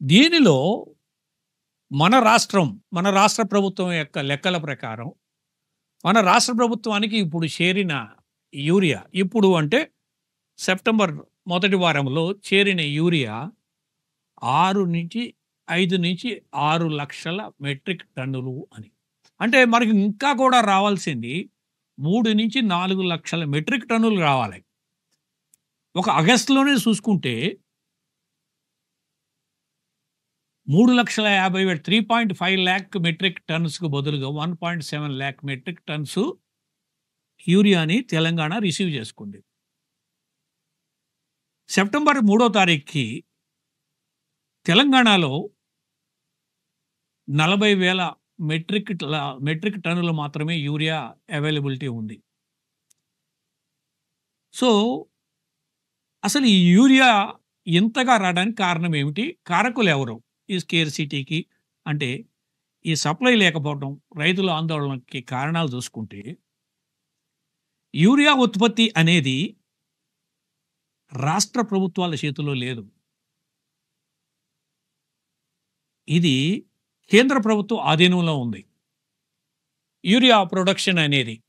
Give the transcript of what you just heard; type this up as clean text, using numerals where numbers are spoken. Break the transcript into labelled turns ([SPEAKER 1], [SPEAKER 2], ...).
[SPEAKER 1] దీనిలో మన రాష్ట్ర ప్రభుత్వం యొక్క లెక్కల ప్రకారం, మన రాష్ట్ర ప్రభుత్వానికి ఇప్పుడు చేరిన యూరియా ఇప్పుడు అంటే సెప్టెంబర్ మొదటి వారంలో చేరిన యూరియా 5-6 లక్షల మెట్రిక్ టన్నులు అని. అంటే మనకి ఇంకా కూడా రావాల్సింది 3-4 లక్షల మెట్రిక్ టన్నులు రావాలి. ఒక ఆగస్టులోనే చూసుకుంటే 3,50,000 3.5 lakh మెట్రిక్ టన్స్‌కు బదులుగా 1.7 lakh మెట్రిక్ టన్స్ యూరియాని తెలంగాణ రిసీవ్ చేసుకుంది. సెప్టెంబర్ 3వ తారీఖుకి తెలంగాణలో 40,000 మెట్రిక్ టన్నులు మాత్రమే యూరియా అవైలబిలిటీ ఉంది. సో, అసలు ఈ యూరియా ఇంతగా రావడానికి కారణం ఏమిటి? కారకులు ఎవరు? ఈ స్కేర్సిటీకి అంటే ఈ సప్లై లేకపోవడం, రైతుల ఆందోళనకి కారణాలు చూసుకుంటే, యూరియా ఉత్పత్తి అనేది రాష్ట్ర ప్రభుత్వాల చేతిలో లేదు. ఇది కేంద్ర ప్రభుత్వ ఆధీనంలో ఉంది. యూరియా ప్రొడక్షన్ అనేది.